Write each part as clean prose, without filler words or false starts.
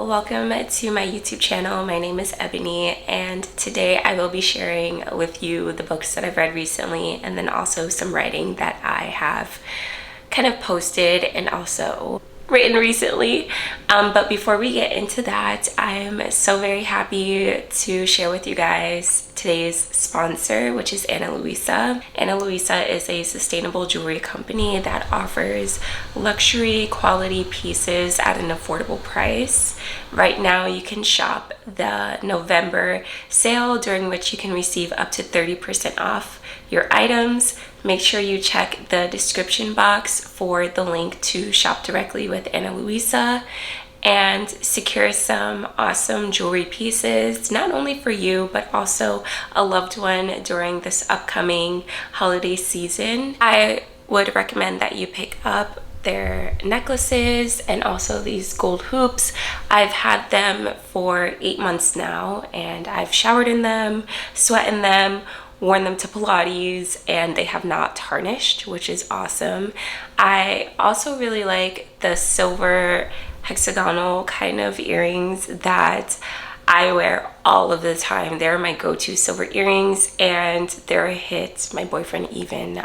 welcome to my YouTube channel. My name is Ebony, and today I will be sharing with you the books that I've read recently and then also some writing that I have kind of posted and also written recently. But before we get into that, I am so very happy to share with you guys today's sponsor, which is Ana Luisa. Ana Luisa is a sustainable jewelry company that offers luxury quality pieces at an affordable price. Right now you can shop the November sale, during which you can receive up to 30% off your items. Make sure you check the description box for the link to shop directly with Ana Luisa and secure some awesome jewelry pieces, not only for you but also a loved one during this upcoming holiday season. I would recommend that you pick up their necklaces and also these gold hoops. I've had them for 8 months now, and I've showered in them, sweat in them, worn them to Pilates, and they have not tarnished, which is awesome. I also really like the silver hexagonal kind of earrings that I wear all of the time. They're my go-to silver earrings, and they're a hit. My boyfriend even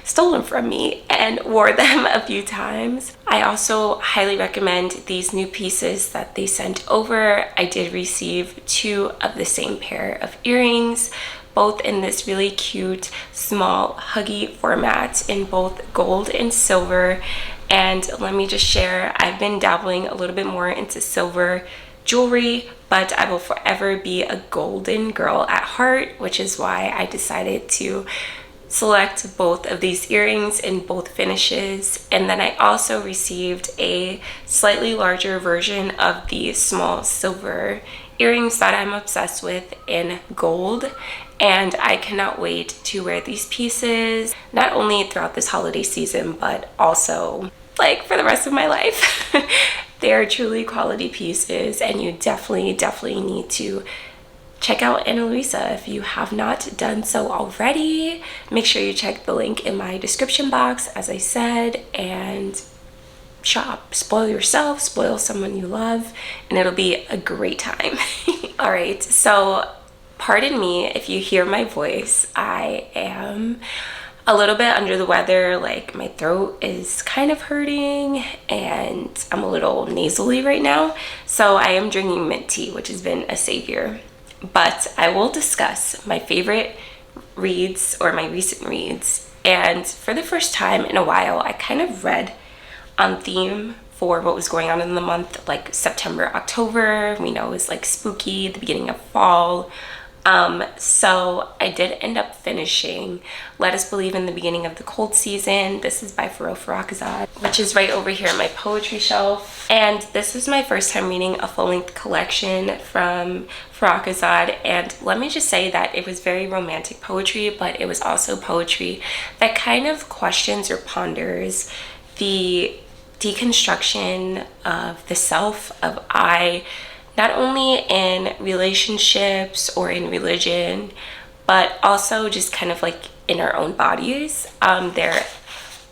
stole them from me and wore them a few times. I also highly recommend these new pieces that they sent over. I did receive 2 of the same pair of earrings, both in this really cute small huggy format in both gold and silver. And let me just share, I've been dabbling a little bit more into silver jewelry, but I will forever be a golden girl at heart, which is why I decided to select both of these earrings in both finishes. And then I also received a slightly larger version of the small silver earrings that I'm obsessed with in gold, and I cannot wait to wear these pieces not only throughout this holiday season but also like for the rest of my life. They are truly quality pieces, and you definitely need to check out Ana Luisa if you have not done so already. Make sure you check the link in my description box, as I said, and shop. Spoil yourself, spoil someone you love, and it'll be a great time. All right, so pardon me if you hear my voice. I am a little bit under the weather. Like, my throat is kind of hurting and I'm a little nasally right now, so I am drinking mint tea, which has been a savior. But I will discuss my favorite reads, or my recent reads. And for the first time in a while, I kind of read on theme for what was going on in the month, like September, October. We know it was like spooky, the beginning of fall. So I did end up finishing Let Us Believe in the Beginning of the Cold Season. This is by Farakazad, which is right over here on my poetry shelf. And this is my first time reading a full-length collection from Farakazad, and let me just say that it was very romantic poetry, but it was also poetry that kind of questions or ponders the deconstruction of the self, of I, not only in relationships or in religion, but also just kind of like in our own bodies. There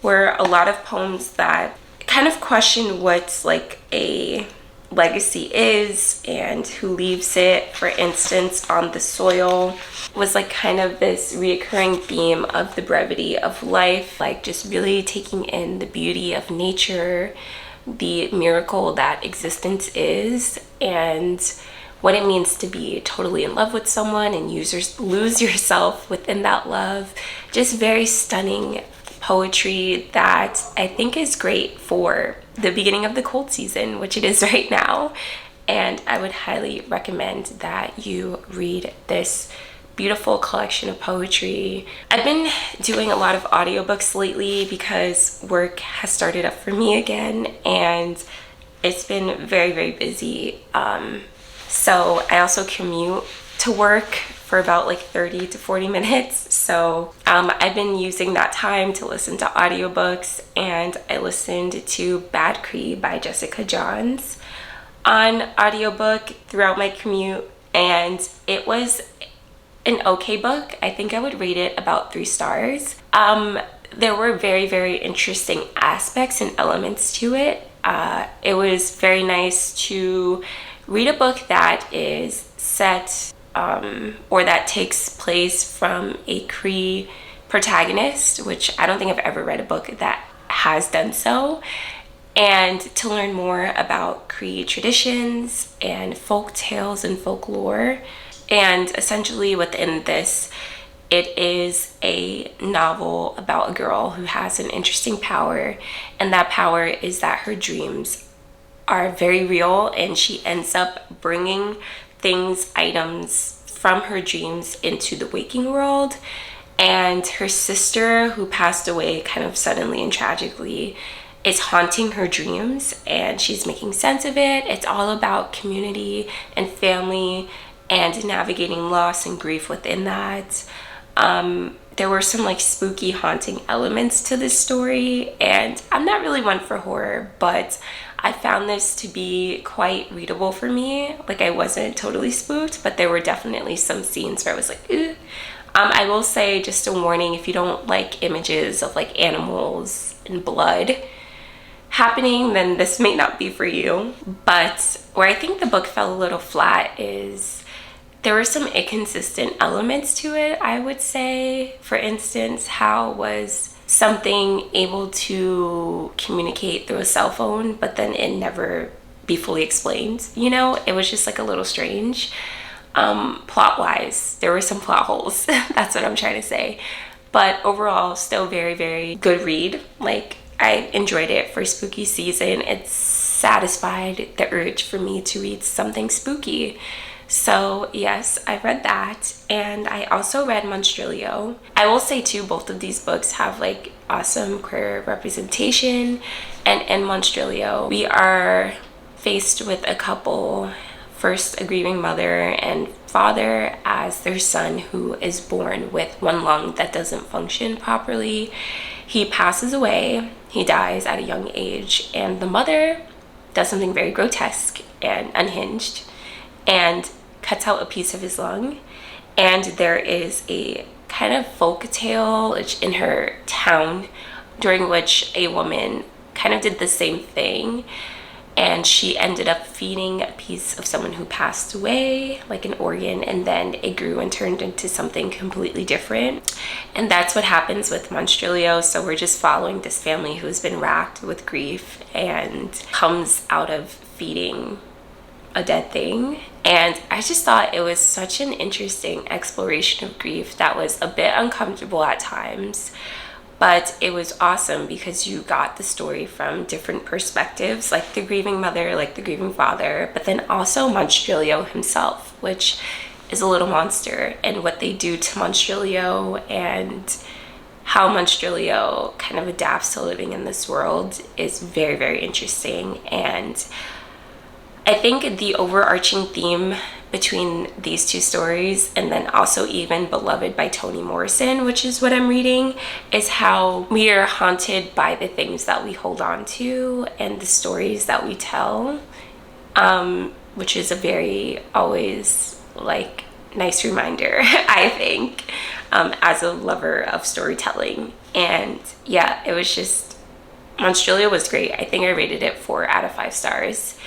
were a lot of poems that kind of question what like a legacy is and who leaves it. For instance, On the Soil was like kind of this reoccurring theme of the brevity of life, like just really taking in the beauty of nature, the miracle that existence is, and what it means to be totally in love with someone and lose yourself within that love. Just very stunning poetry that I think is great for the beginning of the cold season, which it is right now. And I would highly recommend that you read this beautiful collection of poetry. I've been doing a lot of audiobooks lately because work has started up for me again, and it's been very busy. So I also commute to work for about like 30 to 40 minutes. So I've been using that time to listen to audiobooks, and I listened to Bad Cree by Jessica Johns on audiobook throughout my commute, and it was an okay book. I think I would rate it about 3 stars. There were very interesting aspects and elements to it. it was very nice to read a book that is set or that takes place from a Cree protagonist, which I don't think I've ever read a book that has done so, and to learn more about Cree traditions and folk tales and folklore. And essentially within this, it is a novel about a girl who has an interesting power, and that power is that her dreams are very real, and she ends up bringing things, items from her dreams into the waking world. And her sister, who passed away kind of suddenly and tragically, is haunting her dreams, and she's making sense of it. It's all about community and family and navigating loss and grief within that. There were some like spooky haunting elements to this story, and I'm not really one for horror, but I found this to be quite readable for me. Like, I wasn't totally spooked, but there were definitely some scenes where I was like, ugh. I will say, just a warning, if you don't like images of like animals and blood happening, then this may not be for you. But where I think the book fell a little flat is there were some inconsistent elements to it, I would say. For instance, how was something able to communicate through a cell phone, but then it never be fully explained? You know, it was just like a little strange. Plot wise, there were some plot holes. That's what I'm trying to say. But overall, still very, very good read. Like, I enjoyed it for spooky season. It satisfied the urge for me to read something spooky. So yes, I read that, and I also read Monstrilio. I will say too, both of these books have like awesome queer representation, and in Monstrilio we are faced with a couple, first a grieving mother and father, as their son, who is born with one lung that doesn't function properly. He passes away, he dies at a young age, and the mother does something very grotesque and unhinged and cuts out a piece of his lung. And there is a kind of folk tale in her town during which a woman kind of did the same thing, and she ended up feeding a piece of someone who passed away, like an organ, and then it grew and turned into something completely different. And that's what happens with Monstrilio. So we're just following this family who's been racked with grief and comes out of feeding a dead thing. And I just thought it was such an interesting exploration of grief that was a bit uncomfortable at times, but it was awesome because you got the story from different perspectives, like the grieving mother, like the grieving father, but then also Monstrilio himself, which is a little monster, and what they do to Monstrilio and how Monstrilio kind of adapts to living in this world is very, very interesting. And I think the overarching theme between these two stories, and then also even Beloved by Toni Morrison, which is what I'm reading, is how we are haunted by the things that we hold on to and the stories that we tell, which is a very always like nice reminder, I think, as a lover of storytelling. And yeah, it was just, Monstrilio was great. I think I rated it 4 out of 5 stars.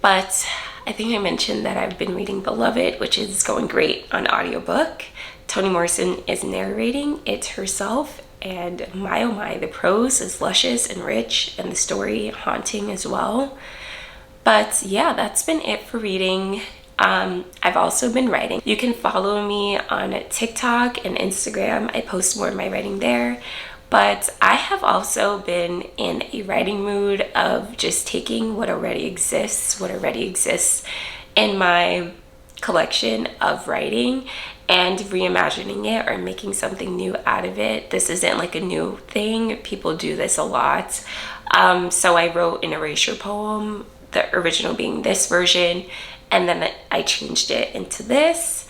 But I think I mentioned that I've been reading Beloved, which is going great on audiobook. Toni Morrison is narrating it herself, and my oh my, the prose is luscious and rich, and the story haunting as well. But yeah, that's been it for reading. I've also been writing. You can follow me on TikTok and Instagram. I post more of my writing there. But I have also been in a writing mood of just taking what already exists in my collection of writing and reimagining it or making something new out of it. This isn't like a new thing. People do this a lot. So I wrote an erasure poem, the original being this version, and then I changed it into this,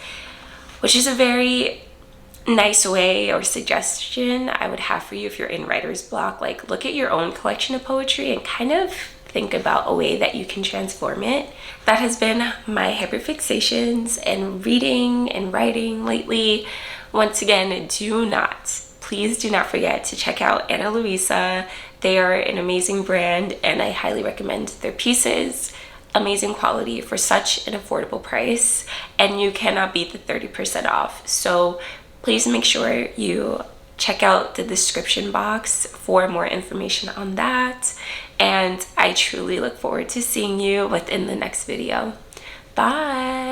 which is a very nice way or suggestion I would have for you if you're in writer's block. Like, look at your own collection of poetry and kind of think about a way that you can transform it. That has been my hyperfixations and reading and writing lately. Once again, please do not forget to check out Ana Luisa. They are an amazing brand and I highly recommend their pieces. Amazing quality for such an affordable price, and you cannot beat the 30% off. So please make sure you check out the description box for more information on that, and I truly look forward to seeing you within the next video. Bye.